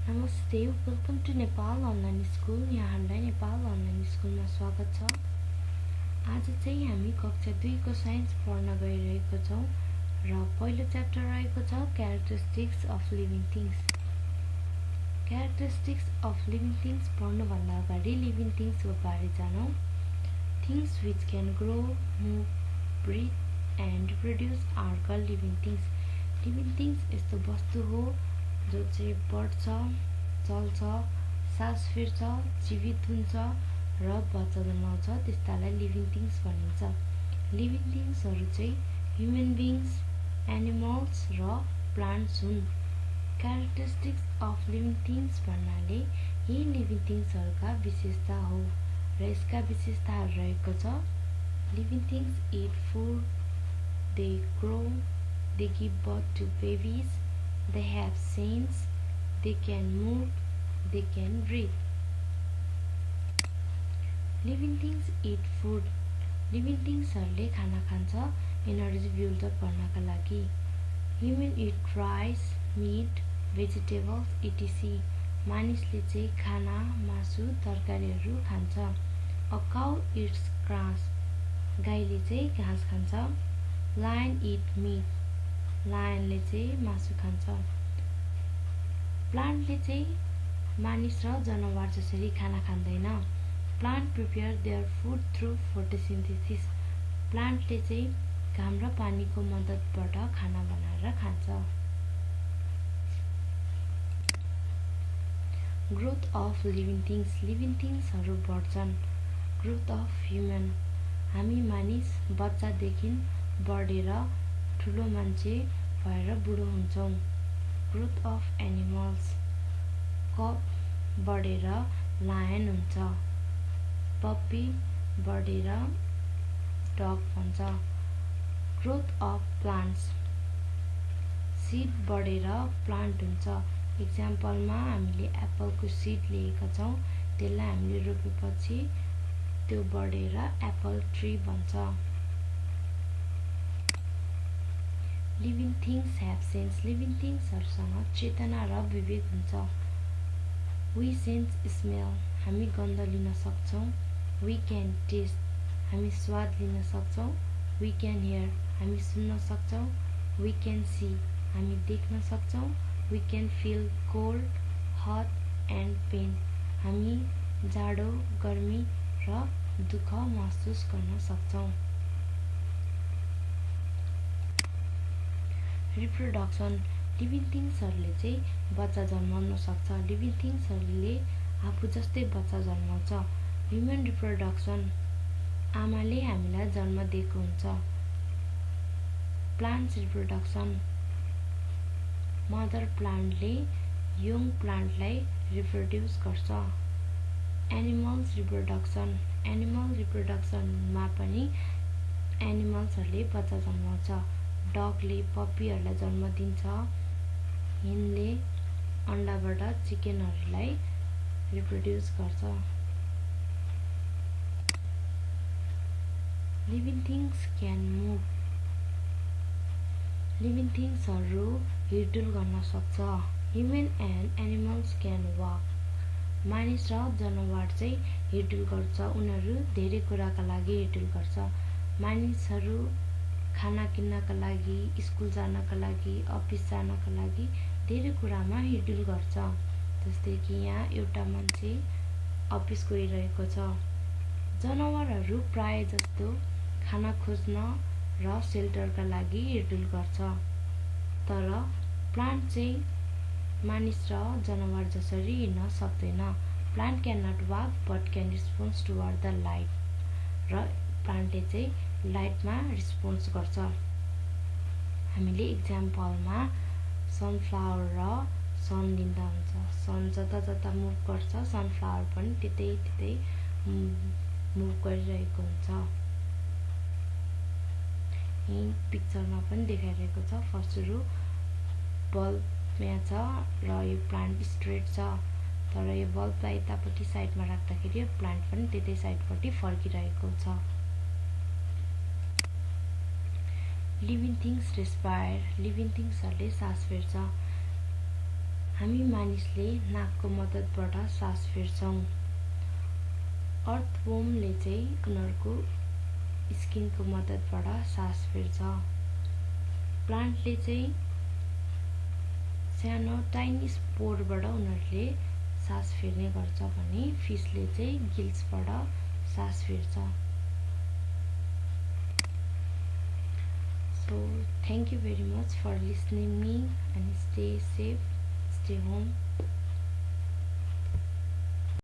नमस्ते, welcome to Nepal online school. यहाँहरूलाई Nepal online स्कुलमा स्वागत छ। आज चाहिँ हामी कक्षा 2 को साइन्स पढ्न गइरहेको छौं र पहिलो च्याप्टर रहेको छ characteristics of living things. Characteristics of living things पढ्नुभन्दा अगाडि लिभिङ थिंग्सको बारे जानौं। Things which can grow, move, breathe and reproduce are called living things. Living things यस्तो वस्तु हो जो चाहिँ बढ्छ, चल्छ, सास फेर्छ, जीवित हुन्छ र बच्चा जन्माउँछ, त्यस्तालाई लिभिङ थिंग्स भनिन्छ। लिभिङ थिंग्सहरू चाहिँ ह्युमन बिङ्स, एनिमल्स र प्लान्ट्स हुन्। क्यारेक्टरिस्टिक्स अफ लिभिङ थिंग्स भन्नाले यी लिभिङ थिंग्सहरूका विशेषता हो र यसका विशेषताहरू रहेको छ। Living things eat food, they grow, they give birth to babies, they have sense, they can move, they can breathe. Living things eat food. Living thingsहरूले खाना खान्छ एनर्जी बिल्ड अप गर्नका लागि। Human eat rice, meat, vegetables, etc. मानिसले चाहिँ खाना, मासु, तरकारीहरू खान्छ। A cow eats grass. गाईले चाहिँ घाँस खान्छ। Lion eat meat. लायनले चाहिँ मासु खान्छ। प्लान्टले चाहिँ मानिस र जनावर जसरी खाना खाँदैन। Plant prepare their food through photosynthesis. प्लान्टले चाहिँ घाम र पानीको मद्दतबाट खाना बनाएर खान्छ। Growth of living things. Living थिंग्सहरू बढ्छन्। Growth of human. हामी मानिस बच्चादेखि बढेर ठुलो मान्छे भएर बुढो हुन्छौं। Growth of animals. कप बढेर लायन हुन्छ। पप्पी बढेर डग भन्छ। Growth of plants. सीड बढेर प्लान्ट हुन्छ। इक्जाम्पलमा हामीले एप्पलको सीड लिएका छौं, त्यसलाई हामीले रोपेपछि त्यो बढेर एप्पल ट्री बन्छ। Living things have sense. Living थिंग्सहरूसँग चेतना र विवेक हुन्छ। We sense smell. हामी गन्ध लिन सक्छौं। We can taste. हामी स्वाद लिन सक्छौं। We can hear. हामी सुन्न सक्छौं। We can see. हामी देख्न सक्छौं। We can feel cold, hot and pain. हामी जाडो, गर्मी र दुःख महसुस गर्न सक्छौं। रिप्रोडक्सन। लिभिङ थिंग्सहरूले चाहिँ बच्चा जन्माउन सक्छ। लिभिङ थिंग्सहरूले आफू जस्तै बच्चा जन्माउँछ। Human reproduction. आमाले हामीलाई जन्म दिएको हुन्छ। Plants reproduction. मदर प्लान्टले यङ प्लान्टलाई रिप्रोड्युस गर्छ। Animals reproduction. एनिमल रिप्रोडक्सनमा पनि एनिमल्सहरूले बच्चा जन्माउँछ। डगले पप्पीहरूलाई जन्म दिन्छ। हेनले अन्डाबाट चिकनहरूलाई रिप्रोड्युस गर्छ। Living things can move. Living थिंग्सहरू हिँडडुल गर्न सक्छ। Human and animals can walk. मानिस र जनावर चाहिँ हिँडडुल गर्छ। उनीहरू धेरै कुराका लागि हिँडडुल गर्छ। मानिसहरू खाना किन्नका लागि, स्कुल जानका लागि, अफिस जानका लागि धेरै कुरामा हिँडडुल गर्छ। जस्तै कि यहाँ एउटा मान्छे अफिस गइरहेको छ। जनावरहरू प्राय जस्तो खाना खोज्न र सेल्टरका लागि हिँडडुल गर्छ। तर प्लान्ट चाहिँ मानिस र जनावर जसरी हिँड्न सक्दैन। Plant can not walk but can response toward the light. र प्लान्टले चाहिँ लाइटमा रिस्पोन्स गर्छ। हामीले इक्जाम्पलमा सनफ्लावर र सन लिँदा हुन्छ। सन जता जता मुभ गर्छ, सनफ्लावर पनि त्यतै मुभ गरिरहेको हुन्छ। यही पिक्चरमा पनि देखाइरहेको छ। फर्स्टहरु बल्ब यहाँ छ र यो प्लान्ट स्ट्रेट छ, तर यो बल्बलाई यतापट्टि साइडमा राख्दाखेरि प्लान्ट पनि त्यतै साइडपट्टि फर्किरहेको छ। Living things respire. लिभिङ थिंग्सहरूले सास फेर्छ। हामी मानिसले नाकको मद्दतबाट सास फेर्छौं। अर्थवोर्मले चाहिँ उनीहरुको स्किनको मद्दतबाट सास फेर्छ। प्लान्टले चाहिँ सानो टाइनी स्पोरबाट उनीहरुले सास फेर्ने गर्छ भने फिशले चाहिँ गिल्सबाट सास फेर्छ। So thank you very much for listening me and stay safe, stay home.